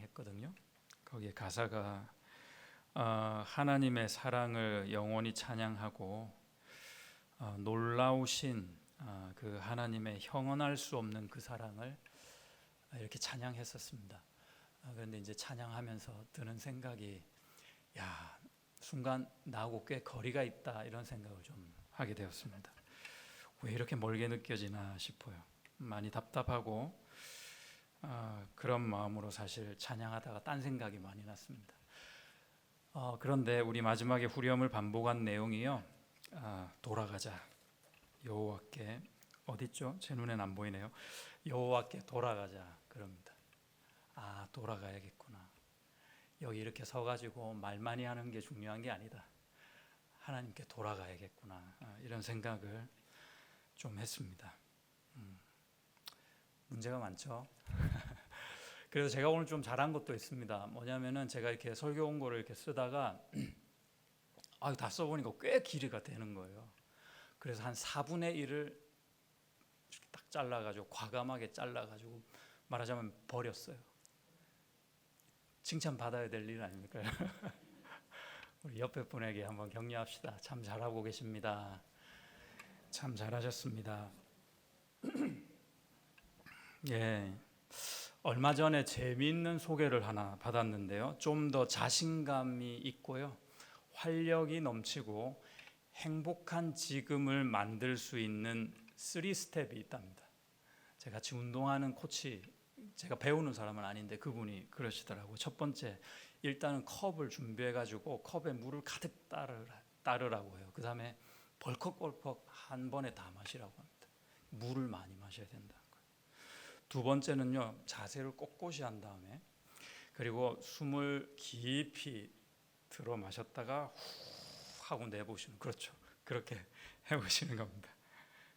했거든요. 거기에 가사가 하나님의 사랑을 영원히 찬양하고 놀라우신 그 하나님의 형언할 수 없는 그 사랑을 이렇게 찬양했었습니다. 그런데 이제 찬양하면서 드는 생각이 순간 나하고 꽤 거리가 있다 이런 생각을 좀 하게 되었습니다. 왜 이렇게 멀게 느껴지나 싶어요. 많이 답답하고 그런 마음으로 사실 찬양하다가 딴 생각이 많이 났습니다. 그런데 우리 마지막에 후렴을 반복한 내용이요, 돌아가자 여호와께, 어딨죠? 제 눈엔 안 보이네요. 여호와께 돌아가자 그럽니다. 돌아가야겠구나. 여기 이렇게 서가지고 말 많이 하는 게 중요한 게 아니다. 하나님께 돌아가야겠구나. 이런 생각을 좀 했습니다. 문제가 많죠. 그래서 제가 오늘 좀 잘한 것도 있습니다. 뭐냐면은 제가 이렇게 설교 원고를 이렇게 쓰다가 다 써보니까 꽤 길이가 되는 거예요. 그래서 한 4분의 1을 딱 잘라가지고, 과감하게 잘라가지고 말하자면 버렸어요. 칭찬 받아야 될 일 아닙니까? 우리 옆에 분에게 한번 격려합시다. 참 잘하고 계십니다. 참 잘하셨습니다. 예, 얼마 전에 재미있는 소개를 하나 받았는데요, 좀 더 자신감이 있고요, 활력이 넘치고 행복한 지금을 만들 수 있는 3스텝이 있답니다. 제가 같이 운동하는 코치, 제가 배우는 사람은 아닌데 그분이 그러시더라고요. 첫 번째, 일단은 컵을 준비해가지고 컵에 물을 가득 따르라고 해요. 그 다음에 벌컥벌컥 한 번에 다 마시라고 합니다. 물을 많이 마셔야 된다는 거예요. 두 번째는요, 자세를 꼿꼿이 한 다음에, 그리고 숨을 깊이 들어 마셨다가 후 하고 내보시는, 그렇죠, 그렇게 해보시는 겁니다.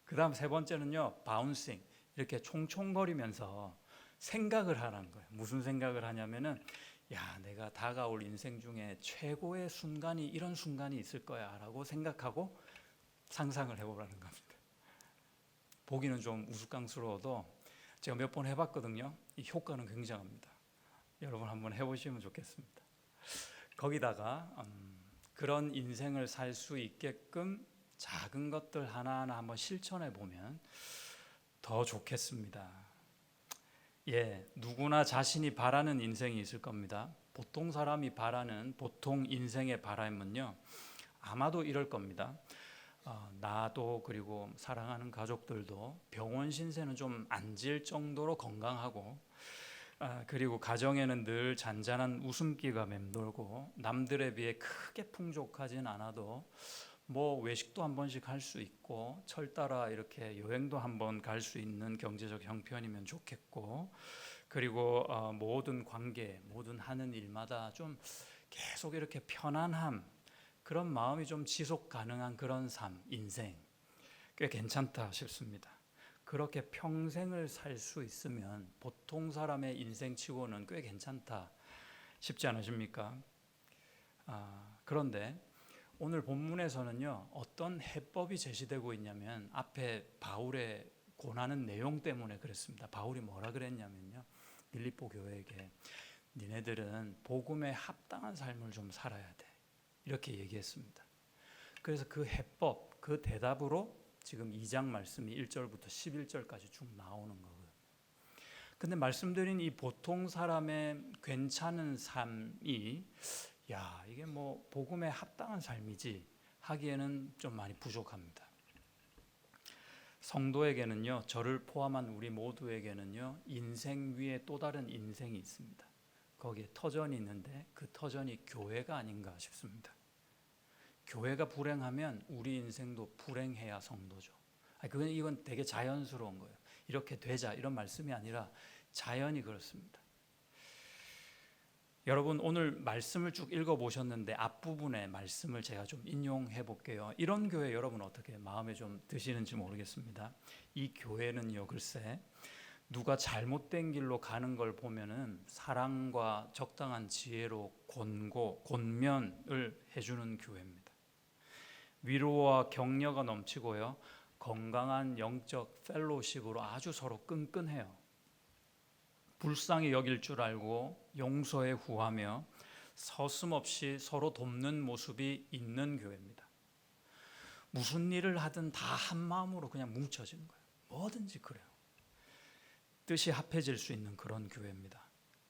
그 다음 세 번째는요, 바운싱, 이렇게 총총거리면서 생각을 하라는 거예요. 무슨 생각을 하냐면은, 내가 다가올 인생 중에 최고의 순간이 이런 순간이 있을 거야 라고 생각하고 상상을 해보라는 겁니다. 보기는 좀 우스꽝스러워도 제가 몇 번 해봤거든요. 이 효과는 굉장합니다. 여러분 한번 해보시면 좋겠습니다. 거기다가 그런 인생을 살 수 있게끔 작은 것들 하나하나 한번 실천해 보면 더 좋겠습니다. 누구나 자신이 바라는 인생이 있을 겁니다. 보통 사람이 바라는 보통 인생의 바람은요, 아마도 이럴 겁니다. 나도, 그리고 사랑하는 가족들도 병원 신세는 좀 안 질 정도로 건강하고, 그리고 가정에는 늘 잔잔한 웃음기가 맴돌고, 남들에 비해 크게 풍족하진 않아도 외식도 한 번씩 할 수 있고, 철 따라 이렇게 여행도 한 번 갈 수 있는 경제적 형편이면 좋겠고, 그리고 모든 관계, 모든 하는 일마다 좀 계속 이렇게 편안함, 그런 마음이 좀 지속 가능한 그런 삶, 인생, 꽤 괜찮다 싶습니다. 그렇게 평생을 살 수 있으면 보통 사람의 인생치고는 꽤 괜찮다 싶지 않으십니까? 그런데 오늘 본문에서는요, 어떤 해법이 제시되고 있냐면, 앞에 바울의 고난의 내용 때문에 그랬습니다. 바울이 뭐라 그랬냐면요, 빌립보 교회에게 니네들은 복음에 합당한 삶을 좀 살아야 돼, 이렇게 얘기했습니다. 그래서 그 해법, 그 대답으로 지금 2장 말씀이 1절부터 11절까지 쭉 나오는 거고요. 근데 말씀드린 이 보통 사람의 괜찮은 삶이 이게 복음에 합당한 삶이지 하기에는 좀 많이 부족합니다. 성도에게는요, 저를 포함한 우리 모두에게는요, 인생 위에 또 다른 인생이 있습니다. 거기에 터전이 있는데 그 터전이 교회가 아닌가 싶습니다. 교회가 불행하면 우리 인생도 불행해야 성도죠. 이건 되게 자연스러운 거예요. 이렇게 되자 이런 말씀이 아니라 자연히 그렇습니다. 여러분, 오늘 말씀을 쭉 읽어보셨는데 앞부분의 말씀을 제가 좀 인용해 볼게요. 이런 교회 여러분 어떻게 마음에 좀 드시는지 모르겠습니다. 이 교회는요, 글쎄 누가 잘못된 길로 가는 걸 보면은 사랑과 적당한 지혜로 권면을 해주는 교회입니다. 위로와 격려가 넘치고요, 건강한 영적 펠로우십으로 아주 서로 끈끈해요. 불쌍히 여길 줄 알고 용서에 구하며 서슴없이 서로 돕는 모습이 있는 교회입니다. 무슨 일을 하든 다 한 마음으로 그냥 뭉쳐지는 거예요. 뭐든지 그래요. 뜻이 합해질 수 있는 그런 교회입니다.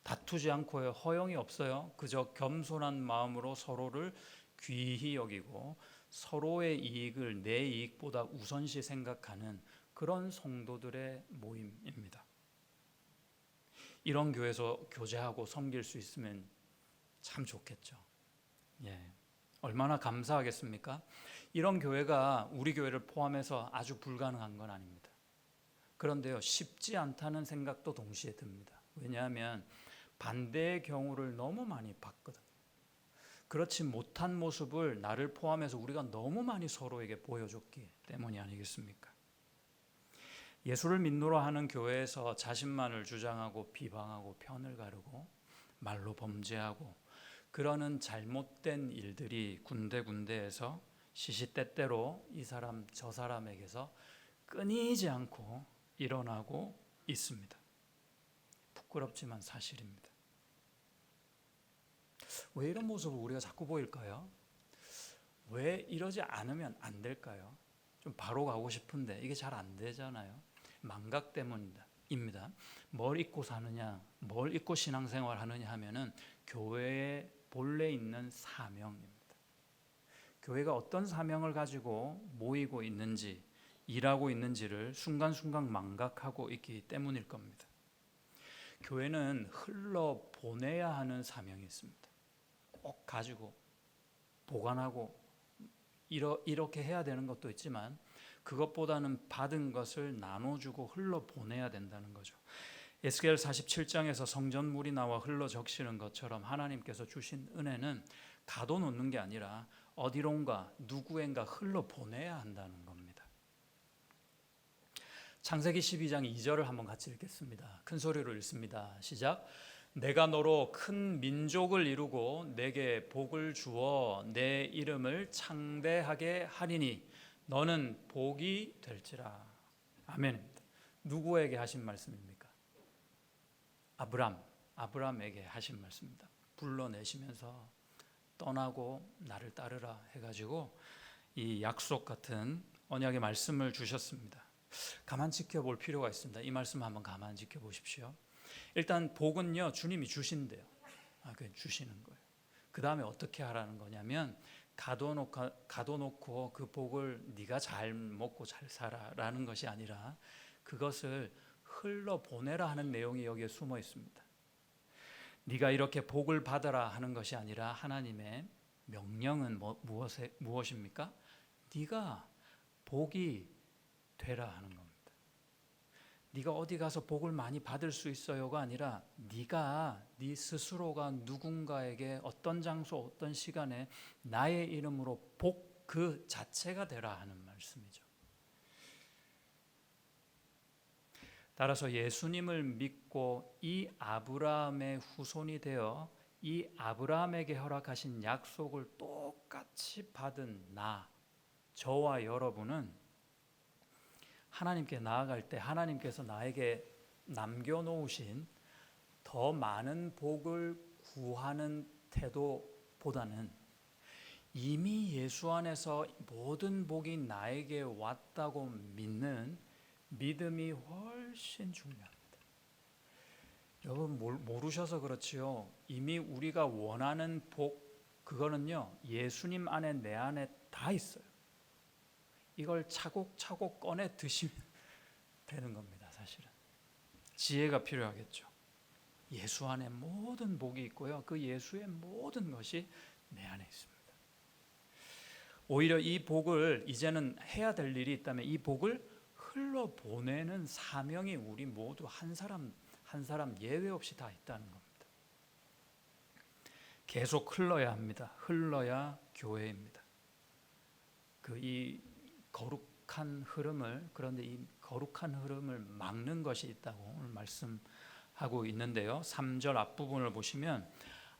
다투지 않고요. 허영이 없어요. 그저 겸손한 마음으로 서로를 귀히 여기고 서로의 이익을 내 이익보다 우선시 생각하는 그런 성도들의 모임입니다. 이런 교회에서 교제하고 섬길 수 있으면 참 좋겠죠. 얼마나 감사하겠습니까? 이런 교회가 우리 교회를 포함해서 아주 불가능한 건 아닙니다. 그런데요, 쉽지 않다는 생각도 동시에 듭니다. 왜냐하면 반대의 경우를 너무 많이 봤거든요. 그렇지 못한 모습을 나를 포함해서 우리가 너무 많이 서로에게 보여줬기 때문이 아니겠습니까? 예수를 믿노라 하는 교회에서 자신만을 주장하고 비방하고 편을 가르고 말로 범죄하고 그러는 잘못된 일들이 군데군데에서 시시때때로 이 사람 저 사람에게서 끊이지 않고 일어나고 있습니다. 부끄럽지만 사실입니다. 왜 이런 모습을 우리가 자꾸 보일까요? 왜 이러지 않으면 안 될까요? 좀 바로 가고 싶은데 이게 잘 안 되잖아요. 망각 때문입니다. 뭘 잊고 사느냐, 뭘 잊고 신앙생활 하느냐 하면은 교회에 본래 있는 사명입니다. 교회가 어떤 사명을 가지고 모이고 있는지, 일하고 있는지를 순간순간 망각하고 있기 때문일 겁니다. 교회는 흘러보내야 하는 사명이 있습니다. 꼭 가지고 보관하고 이렇게 해야 되는 것도 있지만 그것보다는 받은 것을 나눠주고 흘러보내야 된다는 거죠. 에스겔 47장에서 성전물이 나와 흘러 적시는 것처럼 하나님께서 주신 은혜는 가둬놓는 게 아니라 어디론가 누구엔가 흘러보내야 한다는 겁니다. 창세기 12장 2절을 한번 같이 읽겠습니다. 큰 소리로 읽습니다. 시작. 내가 너로 큰 민족을 이루고 내게 복을 주어 내 이름을 창대하게 하리니 너는 복이 될지라. 아멘입니다. 누구에게 하신 말씀입니까? 아브람에게 하신 말씀입니다. 불러내시면서 떠나고 나를 따르라 해가지고 이 약속 같은 언약의 말씀을 주셨습니다. 가만 지켜볼 필요가 있습니다. 이 말씀 한번 가만 지켜보십시오. 일단 복은요 주님이 주신대요. 그냥 주시는 거예요. 그 다음에 어떻게 하라는 거냐면 가둬놓고 그 복을 네가 잘 먹고 잘 살아라는 것이 아니라 그것을 흘러보내라 하는 내용이 여기에 숨어 있습니다. 네가 이렇게 복을 받아라 하는 것이 아니라 하나님의 명령은 무엇입니까? 네가 복이 되라 하는 겁니다. 네가 어디 가서 복을 많이 받을 수 있어요가 아니라 네 스스로가 누군가에게 어떤 장소 어떤 시간에 나의 이름으로 복 그 자체가 되라 하는 말씀이죠. 따라서 예수님을 믿고 이 아브라함의 후손이 되어 이 아브라함에게 허락하신 약속을 똑같이 받은 저와 여러분은 하나님께 나아갈 때 하나님께서 나에게 남겨놓으신 더 많은 복을 구하는 태도보다는 이미 예수 안에서 모든 복이 나에게 왔다고 믿는 믿음이 훨씬 중요합니다. 여러분 모르셔서 그렇지요. 이미 우리가 원하는 복 그거는요 예수님 안에 내 안에 다 있어요. 이걸 차곡차곡 꺼내 드시면 되는 겁니다. 사실은 지혜가 필요하겠죠. 예수 안에 모든 복이 있고요. 그 예수의 모든 것이 내 안에 있습니다. 오히려 이 복을 이제는 해야 될 일이 있다면 이 복을 흘러보내는 사명이 우리 모두 한 사람 한 사람 예외 없이 다 있다는 겁니다. 계속 흘러야 합니다. 흘러야 교회입니다. 이 거룩한 흐름을 그런데 이 거룩한 흐름을 막는 것이 있다고 오늘 말씀하고 있는데요. 3절 앞부분을 보시면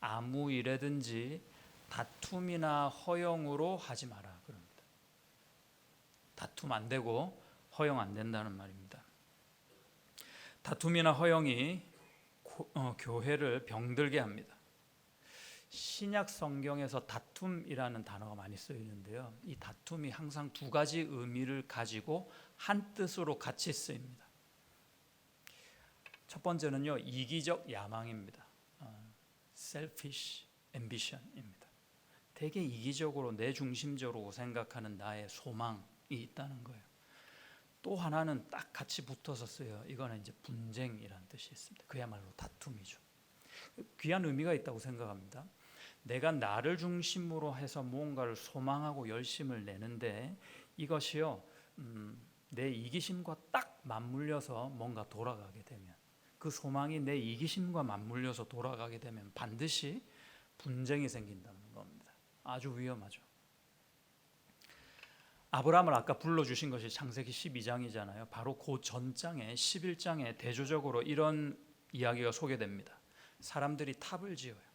아무 일에든지 다툼이나 허영으로 하지 마라 그럽니다. 다툼 안 되고 허영 안 된다는 말입니다. 다툼이나 허영이 교회를 병들게 합니다. 신약 성경에서 다툼이라는 단어가 많이 쓰이는데요. 이 다툼이 항상 두 가지 의미를 가지고 한 뜻으로 같이 쓰입니다. 첫 번째는요, 이기적 야망입니다. selfish ambition입니다. 되게 이기적으로 내 중심적으로 생각하는 나의 소망이 있다는 거예요. 또 하나는 딱 같이 붙어서 써요. 이거는 이제 분쟁이라는 뜻이 있습니다. 그야말로 다툼이죠. 귀한 의미가 있다고 생각합니다. 내가 나를 중심으로 해서 무언가를 소망하고 열심을 내는데 이것이요, 내 이기심과 딱 맞물려서 뭔가 돌아가게 되면, 그 소망이 내 이기심과 맞물려서 돌아가게 되면 반드시 분쟁이 생긴다는 겁니다. 아주 위험하죠. 아브라함을 아까 불러주신 것이 창세기 12장이잖아요. 바로 그 전장에 11장에 대조적으로 이런 이야기가 소개됩니다. 사람들이 탑을 지어요.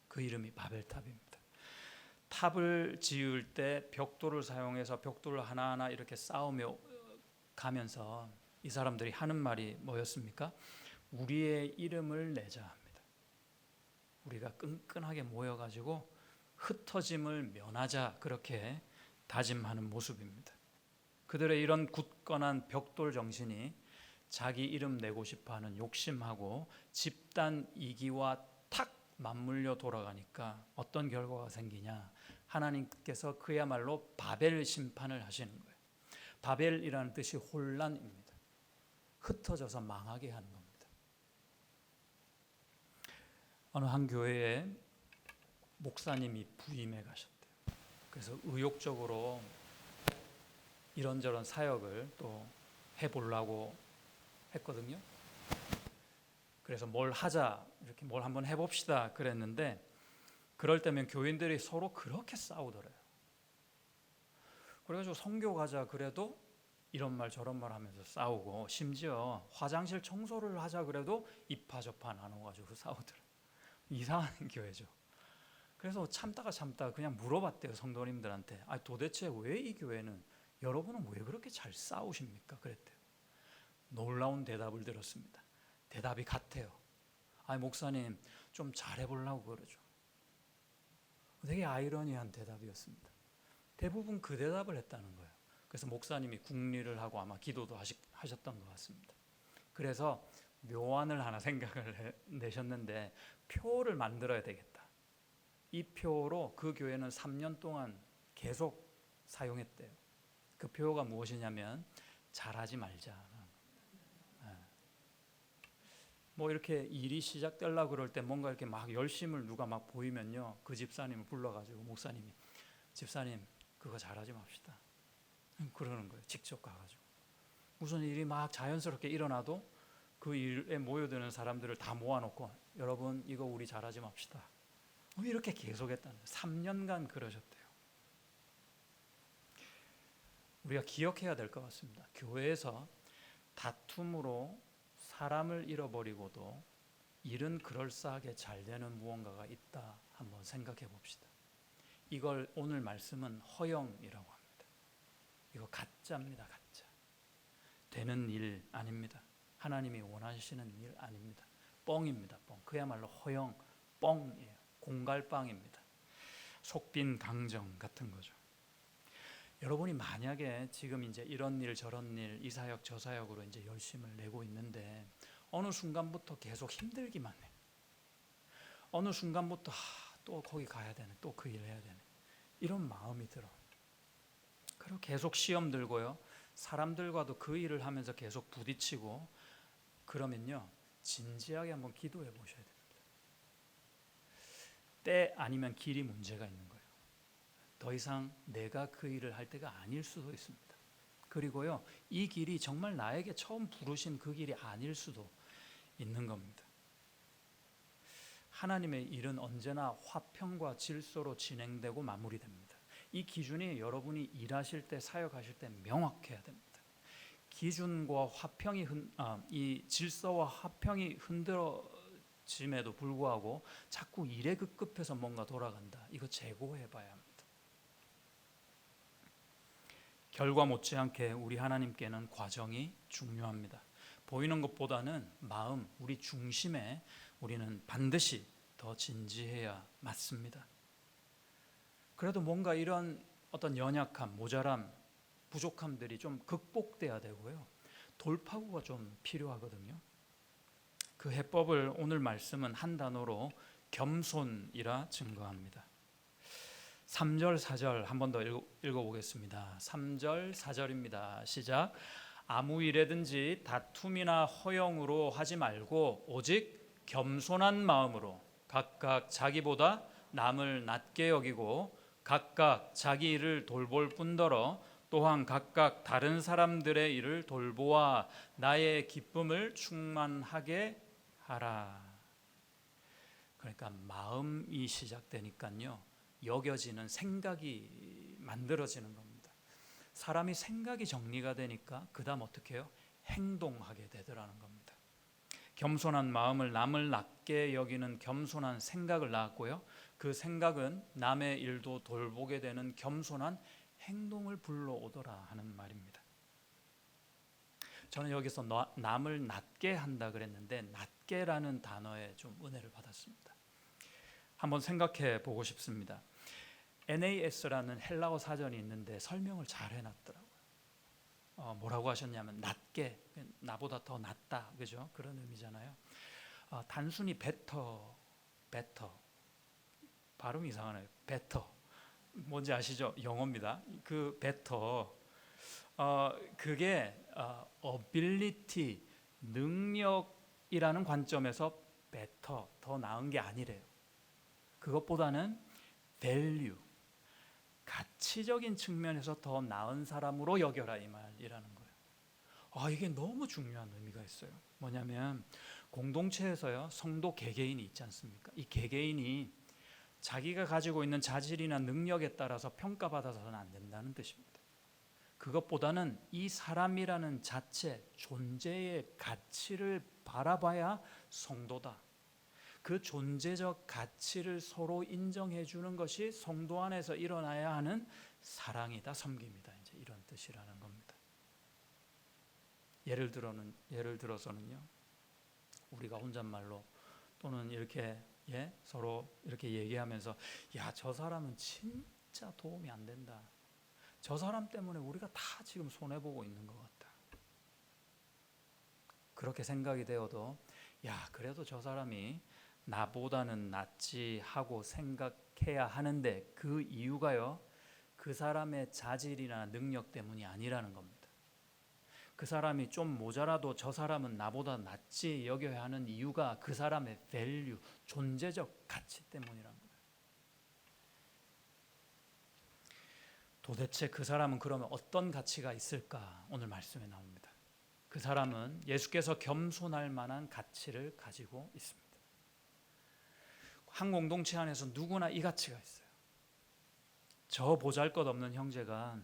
그 이름이 바벨탑입니다. 탑을 지을 때 벽돌을 사용해서 벽돌을 하나하나 이렇게 쌓으며 가면서 이 사람들이 하는 말이 뭐였습니까? 우리의 이름을 내자 합니다. 우리가 끈끈하게 모여가지고 흩어짐을 면하자, 그렇게 다짐하는 모습입니다. 그들의 이런 굳건한 벽돌 정신이 자기 이름 내고 싶어하는 욕심하고 집단 이기와 탁 맞물려 돌아가니까 어떤 결과가 생기냐? 하나님께서 그야말로 바벨 심판을 하시는 거예요. 바벨이라는 뜻이 혼란입니다. 흩어져서 망하게 하는 겁니다. 어느 한 교회에 목사님이 부임해 가셨대요. 그래서 의욕적으로 이런저런 사역을 또 해보려고 했거든요. 그래서 뭘 하자, 이렇게 뭘 한번 해봅시다 그랬는데, 그럴 때면 교인들이 서로 그렇게 싸우더래요. 그래가지고 선교 가자 그래도 이런 말 저런 말 하면서 싸우고, 심지어 화장실 청소를 하자 그래도 이파저파 나눠가지고 싸우더래요. 이상한 교회죠. 그래서 참다가 그냥 물어봤대요, 성도님들한테. 도대체 왜 이 교회는, 여러분은 왜 그렇게 잘 싸우십니까? 그랬대요. 놀라운 대답을 들었습니다. 대답이 같아요. 목사님 좀 잘해보려고 그러죠. 되게 아이러니한 대답이었습니다. 대부분 그 대답을 했다는 거예요. 그래서 목사님이 국리를 하고 아마 기도도 하셨던 것 같습니다. 그래서 묘안을 하나 생각을 내셨는데, 표를 만들어야 되겠다. 이 표로 그 교회는 3년 동안 계속 사용했대요. 그 표가 무엇이냐면 잘하지 말자. 뭐 이렇게 일이 시작되려고 그럴 때 뭔가 이렇게 막 열심을 누가 막 보이면요, 그 집사님을 불러가지고 목사님이, 집사님 그거 잘하지 맙시다 그러는 거예요. 직접 가가지고 무슨 일이 막 자연스럽게 일어나도 그 일에 모여드는 사람들을 다 모아놓고, 여러분 이거 우리 잘하지 맙시다, 이렇게 계속했다는 거예요. 3년간 그러셨대요. 우리가 기억해야 될 것 같습니다. 교회에서 다툼으로 사람을 잃어버리고도 일은 그럴싸하게 잘 되는 무언가가 있다, 한번 생각해 봅시다. 이걸 오늘 말씀은 허영이라고 합니다. 이거 가짜입니다. 가짜. 되는 일 아닙니다. 하나님이 원하시는 일 아닙니다. 뻥입니다. 뻥. 그야말로 허영, 뻥이에요. 공갈빵입니다. 속빈 강정 같은 거죠. 여러분이 만약에 지금 이제 이런 일 저런 일, 이 사역 저 사역으로 이제 열심을 내고 있는데, 어느 순간부터 계속 힘들기만 해. 어느 순간부터 또 거기 가야 되네, 또 그 일 해야 되네, 이런 마음이 들어. 그리고 계속 시험 들고요, 사람들과도 그 일을 하면서 계속 부딪히고, 그러면요 진지하게 한번 기도해 보셔야 됩니다. 때 아니면 길이 문제가 있는 거예요. 더 이상 내가 그 일을 할 때가 아닐 수도 있습니다. 그리고요, 이 길이 정말 나에게 처음 부르신 그 길이 아닐 수도 있는 겁니다. 하나님의 일은 언제나 화평과 질서로 진행되고 마무리됩니다. 이 기준이 여러분이 일하실 때, 사역하실 때 명확해야 됩니다. 기준과 화평이 이 질서와 화평이 흔들어짐에도 불구하고 자꾸 일에 급급해서 뭔가 돌아간다, 이거 재고해 봐야 합니다. 결과 못지않게 우리 하나님께는 과정이 중요합니다. 보이는 것보다는 마음, 우리 중심에 우리는 반드시 더 진지해야 맞습니다. 그래도 뭔가 이런 어떤 연약함, 모자람, 부족함들이 좀 극복돼야 되고요. 돌파구가 좀 필요하거든요. 그 해법을 오늘 말씀은 한 단어로 겸손이라 증거합니다. 3절 4절 한 번 더 읽어보겠습니다. 3절 4절입니다. 시작. 아무 일에든지 다툼이나 허영으로 하지 말고 오직 겸손한 마음으로 각각 자기보다 남을 낮게 여기고 각각 자기 일을 돌볼 뿐더러 또한 각각 다른 사람들의 일을 돌보아 나의 기쁨을 충만하게 하라. 그러니까 마음이 시작되니까요, 여겨지는 생각이 만들어지는 겁니다. 사람이 생각이 정리가 되니까 그 다음 어떻게 해요? 행동하게 되더라는 겁니다. 겸손한 마음을 남을 낮게 여기는 겸손한 생각을 낳았고요, 그 생각은 남의 일도 돌보게 되는 겸손한 행동을 불러오더라 하는 말입니다. 저는 여기서 남을 낮게 한다 그랬는데 낮게라는 단어에 좀 은혜를 받았습니다. 한번 생각해 보고 싶습니다. NAS라는 헬라어 사전이 있는데 설명을 잘 해놨더라고요. 뭐라고 하셨냐면 낮게, 나보다 더 낫다, 그죠? 그런 의미잖아요. 단순히 better, 발음 이상하네요. better, 뭔지 아시죠? 영어입니다. 그 better, 그게 ability, 능력이라는 관점에서 better, 더 나은 게 아니래요. 그것보다는 value, 가치적인 측면에서 더 나은 사람으로 여겨라, 이 말이라는 거예요. 이게 너무 중요한 의미가 있어요. 뭐냐면 공동체에서요, 성도 개개인이 있지 않습니까? 이 개개인이 자기가 가지고 있는 자질이나 능력에 따라서 평가받아서는 안 된다는 뜻입니다. 그것보다는 이 사람이라는 자체, 존재의 가치를 바라봐야 성도다. 그 존재적 가치를 서로 인정해 주는 것이 성도 안에서 일어나야 하는 사랑이다, 섬김이다, 이제 이런 뜻이라는 겁니다. 예를 들어서는요, 우리가 혼잣말로 또는 이렇게 서로 이렇게 얘기하면서 야, 저 사람은 진짜 도움이 안 된다. 저 사람 때문에 우리가 다 지금 손해보고 있는 것 같다. 그렇게 생각이 되어도 야, 그래도 저 사람이 나보다는 낫지 하고 생각해야 하는데 그 이유가요, 그 사람의 자질이나 능력 때문이 아니라는 겁니다. 그 사람이 좀 모자라도 저 사람은 나보다 낫지 여겨야 하는 이유가 그 사람의 밸류, 존재적 가치 때문이란 거예요. 도대체 그 사람은 그러면 어떤 가치가 있을까? 오늘 말씀에 나옵니다. 그 사람은 예수께서 겸손할 만한 가치를 가지고 있습니다. 한 공동체 안에서 누구나 이 가치가 있어요. 저 보잘것없는 형제가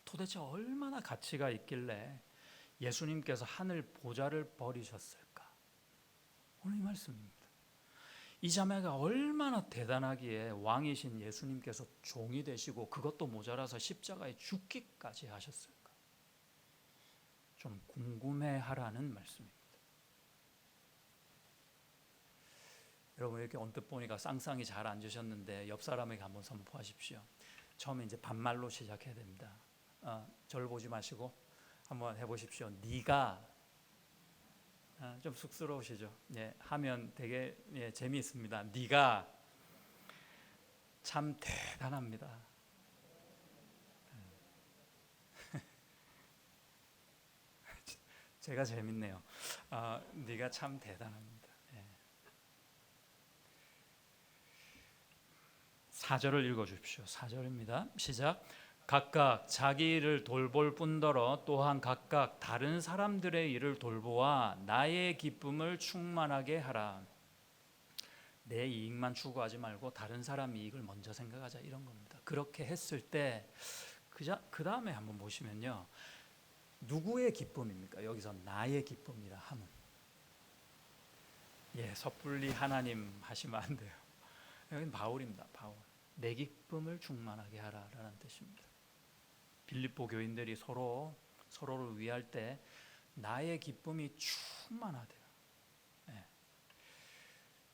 도대체 얼마나 가치가 있길래 예수님께서 하늘 보좌를 버리셨을까? 오늘 이 말씀입니다. 이 자매가 얼마나 대단하기에 왕이신 예수님께서 종이 되시고 그것도 모자라서 십자가에 죽기까지 하셨을까? 좀 궁금해하라는 말씀입니다. 여러분, 이렇게 언뜻 보니까 쌍쌍이 잘 앉으셨는데 옆 사람에게 한번 선포하십시오. 처음에 이제 반말로 시작해야 됩니다. 저를 보지 마시고 한번 해보십시오. 네가, 좀 쑥스러우시죠? 하면 되게 재미있습니다. 네가 참 대단합니다. 제가 재밌네요. 네가 참 대단합니다. 4절을 읽어주십시오. 4절입니다. 시작. 각각 자기 일을 돌볼 뿐더러 또한 각각 다른 사람들의 일을 돌보아 나의 기쁨을 충만하게 하라. 내 이익만 추구하지 말고 다른 사람 이익을 먼저 생각하자, 이런 겁니다. 그렇게 했을 때 그 다음에 한번 보시면요, 누구의 기쁨입니까? 여기서 나의 기쁨이라 함은, 섣불리 하나님 하시면 안 돼요. 여기는 바울입니다. 바울. 내 기쁨을 충만하게 하라라는 뜻입니다. 빌립보 교인들이 서로를 위할 때 나의 기쁨이 충만하대요. 예.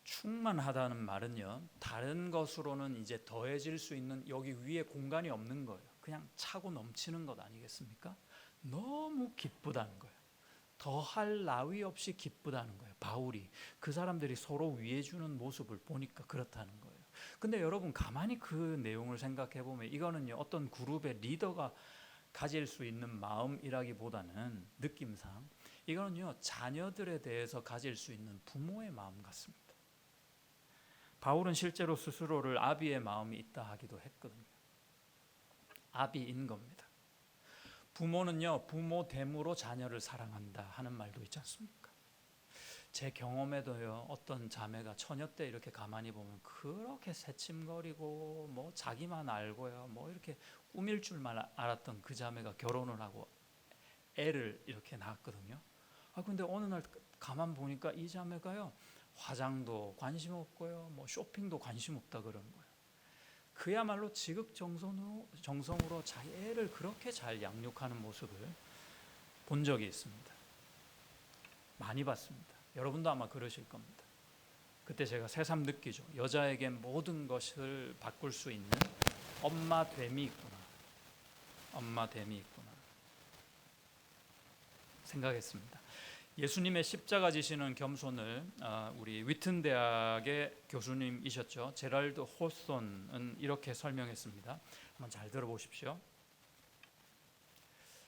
충만하다는 말은요, 다른 것으로는 이제 더해질 수 있는 여기 위에 공간이 없는 거예요. 그냥 차고 넘치는 것 아니겠습니까? 너무 기쁘다는 거예요. 더할 나위 없이 기쁘다는 거예요. 바울이 그 사람들이 서로 위해 주는 모습을 보니까 그렇다는 거예요. 근데 여러분 가만히 그 내용을 생각해 보면 이거는요, 어떤 그룹의 리더가 가질 수 있는 마음이라기보다는 느낌상 이거는요, 자녀들에 대해서 가질 수 있는 부모의 마음 같습니다. 바울은 실제로 스스로를 아비의 마음이 있다 하기도 했거든요. 아비인 겁니다. 부모는요, 부모됨으로 자녀를 사랑한다 하는 말도 있지 않습니까? 제 경험에도요, 어떤 자매가 처녀 때 이렇게 가만히 보면 그렇게 새침거리고 뭐 자기만 알고요, 뭐 이렇게 꾸밀 줄만 알았던 그 자매가 결혼을 하고 애를 이렇게 낳았거든요. 근데 어느 날 가만 보니까 이 자매가요, 화장도 관심 없고요, 뭐 쇼핑도 관심 없다 그런 거예요. 그야말로 지극정성으로 자기 애를 그렇게 잘 양육하는 모습을 본 적이 있습니다. 많이 봤습니다. 여러분도 아마 그러실 겁니다. 그때 제가 새삼 느끼죠. 여자에게 모든 것을 바꿀 수 있는 엄마됨이 있구나. 엄마됨이 있구나. 생각했습니다. 예수님의 십자가 지시는 겸손을 우리 위튼 대학의 교수님이셨죠. 제랄드 호손은 이렇게 설명했습니다. 한번 잘 들어보십시오.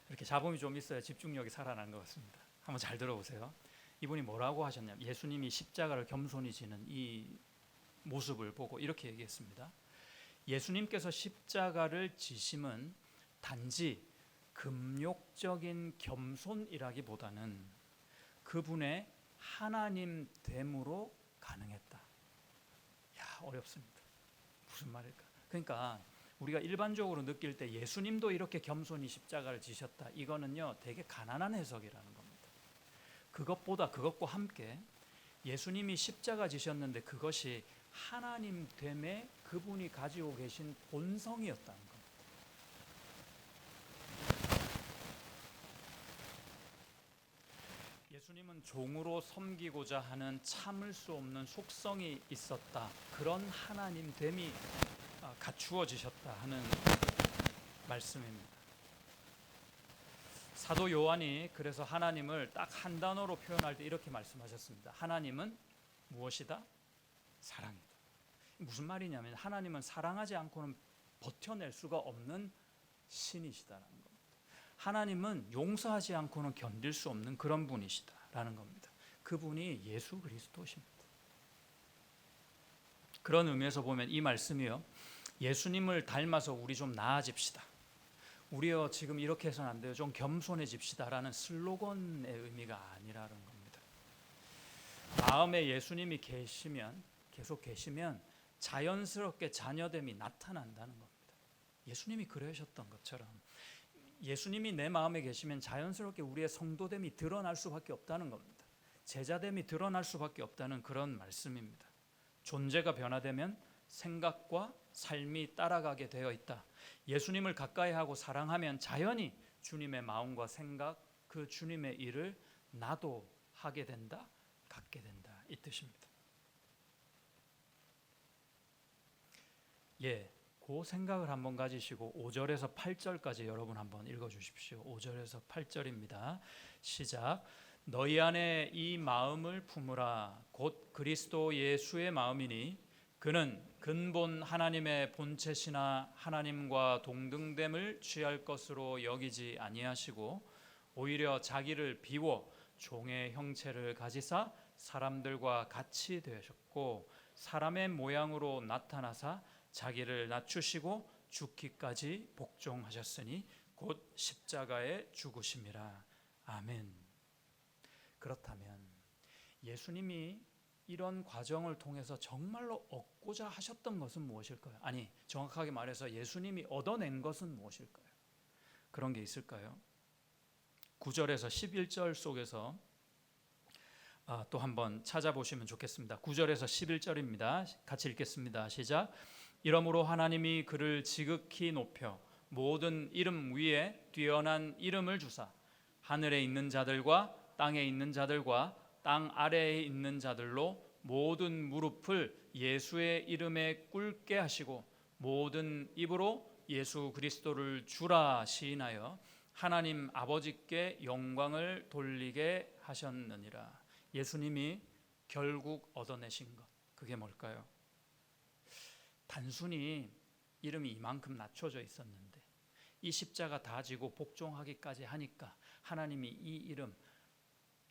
이렇게 잡음이 좀 있어야 집중력이 살아나는 것 같습니다. 한번 잘 들어보세요. 이분이 뭐라고 하셨냐면 예수님이 십자가를 겸손히 지는 이 모습을 보고 이렇게 얘기했습니다. 예수님께서 십자가를 지심은 단지 금욕적인 겸손이라기보다는 그분의 하나님 됨으로 가능했다. 어렵습니다. 무슨 말일까? 그러니까 우리가 일반적으로 느낄 때 예수님도 이렇게 겸손히 십자가를 지셨다. 이거는요, 되게 가난한 해석이라는 겁니다. 그것과 함께 예수님이 십자가 지셨는데 그것이 하나님 됨에 그분이 가지고 계신 본성이었다는 겁니다. 예수님은 종으로 섬기고자 하는 참을 수 없는 속성이 있었다. 그런 하나님 됨이 갖추어지셨다 하는 말씀입니다. 사도 요한이 그래서 하나님을 딱 한 단어로 표현할 때 이렇게 말씀하셨습니다. 하나님은 무엇이다? 사랑이다. 무슨 말이냐면 하나님은 사랑하지 않고는 버텨낼 수가 없는 신이시다라는 겁니다. 하나님은 용서하지 않고는 견딜 수 없는 그런 분이시다라는 겁니다. 그분이 예수 그리스도십니다. 그런 의미에서 보면 이 말씀이요, 예수님을 닮아서 우리 좀 나아집시다, 우리요 지금 이렇게 해서는 안 돼요, 좀 겸손해집시다라는 슬로건의 의미가 아니라는 겁니다. 마음에 예수님이 계속 계시면 자연스럽게 자녀됨이 나타난다는 겁니다. 예수님이 그러셨던 것처럼 예수님이 내 마음에 계시면 자연스럽게 우리의 성도됨이 드러날 수밖에 없다는 겁니다. 제자됨이 드러날 수밖에 없다는 그런 말씀입니다. 존재가 변화되면 생각과 삶이 따라가게 되어 있다. 예수님을 가까이 하고 사랑하면 자연히 주님의 마음과 생각, 그 주님의 일을 나도 하게 된다, 갖게 된다, 이 뜻입니다. 그 생각을 한번 가지시고 5절에서 8절까지 여러분 한번 읽어주십시오. 5절에서 8절입니다. 시작. 너희 안에 이 마음을 품으라. 곧 그리스도 예수의 마음이니 그는 근본 하나님의 본체시나 하나님과 동등됨을 취할 것으로 여기지 아니하시고 오히려 자기를 비워 종의 형체를 가지사 사람들과 같이 되셨고 사람의 모양으로 나타나사 자기를 낮추시고 죽기까지 복종하셨으니 곧 십자가에 죽으심이라. 아멘. 그렇다면 예수님이 이런 과정을 통해서 정말로 얻고자 하셨던 것은 무엇일까요? 아니, 정확하게 말해서 예수님이 얻어낸 것은 무엇일까요? 그런 게 있을까요? 9절에서 11절 속에서 또 한번 찾아보시면 좋겠습니다. 9절에서 11절입니다. 같이 읽겠습니다. 시작. 이러므로 하나님이 그를 지극히 높여 모든 이름 위에 뛰어난 이름을 주사 하늘에 있는 자들과 땅에 있는 자들과 땅 아래에 있는 자들로 모든 무릎을 예수의 이름에 꿇게 하시고 모든 입으로 예수 그리스도를 주라 시인하여 하나님 아버지께 영광을 돌리게 하셨느니라. 예수님이 결국 얻어내신 것, 그게 뭘까요? 단순히 이름이 이만큼 낮춰져 있었는데 이 십자가 다 지고 복종하기까지 하니까 하나님이 이 이름,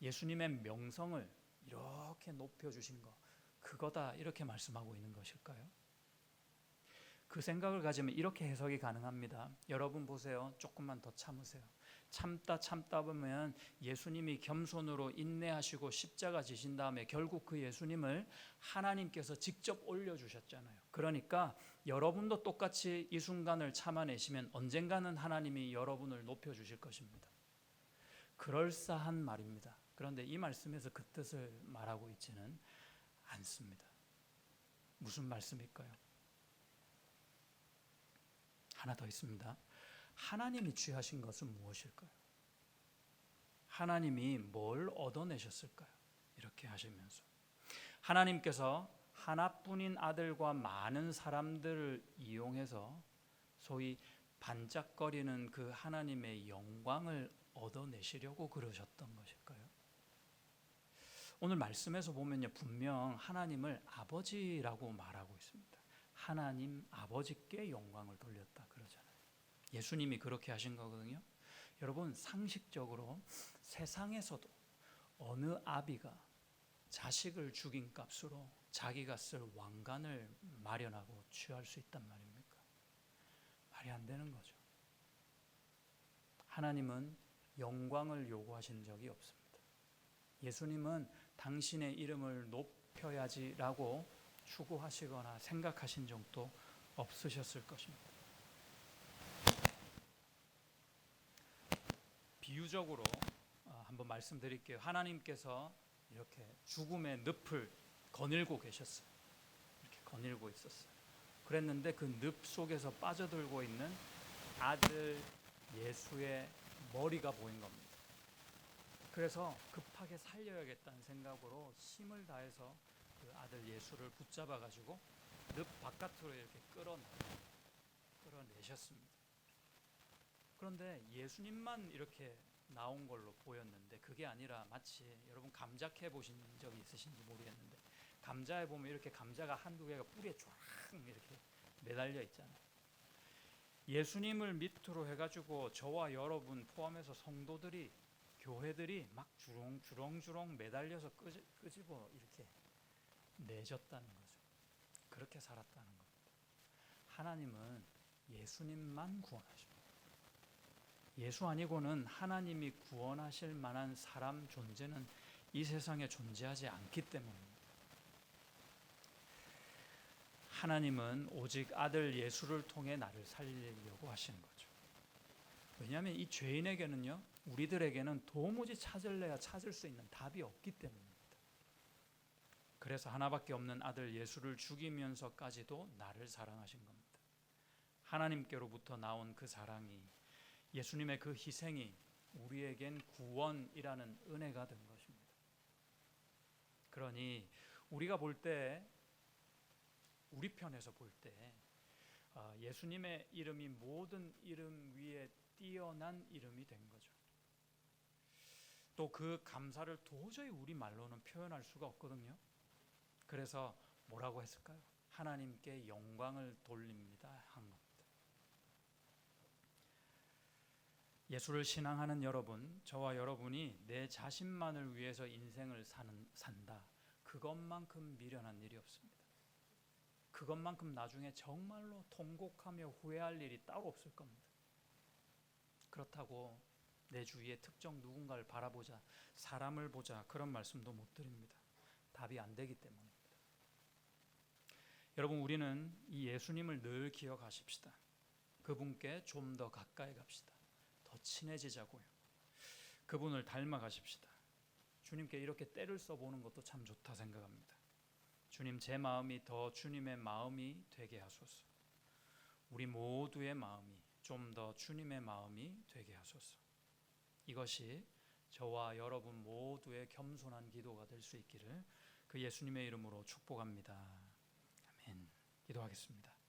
예수님의 명성을 이렇게 높여주신 거, 그거다, 이렇게 말씀하고 있는 것일까요? 그 생각을 가지면 이렇게 해석이 가능합니다. 여러분 보세요. 조금만 더 참으세요. 참다 보면 예수님이 겸손으로 인내하시고 십자가 지신 다음에 결국 그 예수님을 하나님께서 직접 올려주셨잖아요. 그러니까 여러분도 똑같이 이 순간을 참아내시면 언젠가는 하나님이 여러분을 높여주실 것입니다. 그럴싸한 말입니다. 그런데 이 말씀에서 그 뜻을 말하고 있지는 않습니다. 무슨 말씀일까요? 하나 더 있습니다. 하나님이 취하신 것은 무엇일까요? 하나님이 뭘 얻어내셨을까요? 이렇게 하시면서 하나님께서 하나뿐인 아들과 많은 사람들을 이용해서 소위 반짝거리는 그 하나님의 영광을 얻어내시려고 그러셨던 것일까요? 오늘 말씀에서 보면요, 분명 하나님을 아버지라고 말하고 있습니다. 하나님 아버지께 영광을 돌렸다 그러잖아요. 예수님이 그렇게 하신 거거든요. 여러분, 상식적으로 세상에서도 어느 아비가 자식을 죽인 값으로 자기가 쓸 왕관을 마련하고 취할 수 있단 말입니까? 말이 안 되는 거죠. 하나님은 영광을 요구하신 적이 없습니다. 예수님은 당신의 이름을 높여야지라고 추구하시거나 생각하신 적도 없으셨을 것입니다. 비유적으로 한번 말씀드릴게요. 하나님께서 이렇게 죽음의 늪을 거닐고 계셨어요. 이렇게 거닐고 있었어요. 그랬는데 그 늪 속에서 빠져들고 있는 아들 예수의 머리가 보인 겁니다. 그래서 급하게 살려야겠다는 생각으로 힘을 다해서 그 아들 예수를 붙잡아 가지고 늪 바깥으로 이렇게 끌어내셨습니다. 그런데 예수님만 이렇게 나온 걸로 보였는데 그게 아니라 마치 여러분 감자캐 보신 적이 있으신지 모르겠는데 감자에 보면 이렇게 감자가 한두 개가 뿌리에 쫙 이렇게 매달려 있잖아요. 예수님을 밑으로 해가지고 저와 여러분 포함해서 성도들이 교회들이 막 주렁주렁 매달려서 끄집어 이렇게 내줬다는 거죠. 그렇게 살았다는 겁니다. 하나님은 예수님만 구원하십니다. 예수 아니고는 하나님이 구원하실 만한 사람 존재는 이 세상에 존재하지 않기 때문입니다. 하나님은 오직 아들 예수를 통해 나를 살리려고 하시는 거죠. 왜냐하면 이 죄인에게는요, 우리들에게는 도무지 찾을래야 찾을 수 있는 답이 없기 때문입니다. 그래서 하나밖에 없는 아들 예수를 죽이면서까지도 나를 사랑하신 겁니다. 하나님께로부터 나온 그 사랑이, 예수님의 그 희생이 우리에겐 구원이라는 은혜가 된 것입니다. 그러니 우리가 볼 때, 우리 편에서 볼 때 예수님의 이름이 모든 이름 위에 뛰어난 이름이 된 거죠. 또 그 감사를 도저히 우리 말로는 표현할 수가 없거든요. 그래서 뭐라고 했을까요? 하나님께 영광을 돌립니다 한 겁니다. 예수를 신앙하는 여러분, 저와 여러분이 내 자신만을 위해서 인생을 산다, 그것만큼 미련한 일이 없습니다. 그것만큼 나중에 정말로 통곡하며 후회할 일이 따로 없을 겁니다. 그렇다고 내 주위에 특정 누군가를 바라보자, 사람을 보자, 그런 말씀도 못 드립니다. 답이 안 되기 때문입니다. 여러분, 우리는 이 예수님을 늘 기억하십시다. 그분께 좀 더 가까이 갑시다. 더 친해지자고요. 그분을 닮아가십시다. 주님께 이렇게 때를 써보는 것도 참 좋다 생각합니다. 주님, 제 마음이 더 주님의 마음이 되게 하소서. 우리 모두의 마음이 좀 더 주님의 마음이 되게 하소서. 이것이 저와 여러분 모두의 겸손한 기도가 될 수 있기를 그 예수님의 이름으로 축복합니다. 아멘. 기도하겠습니다.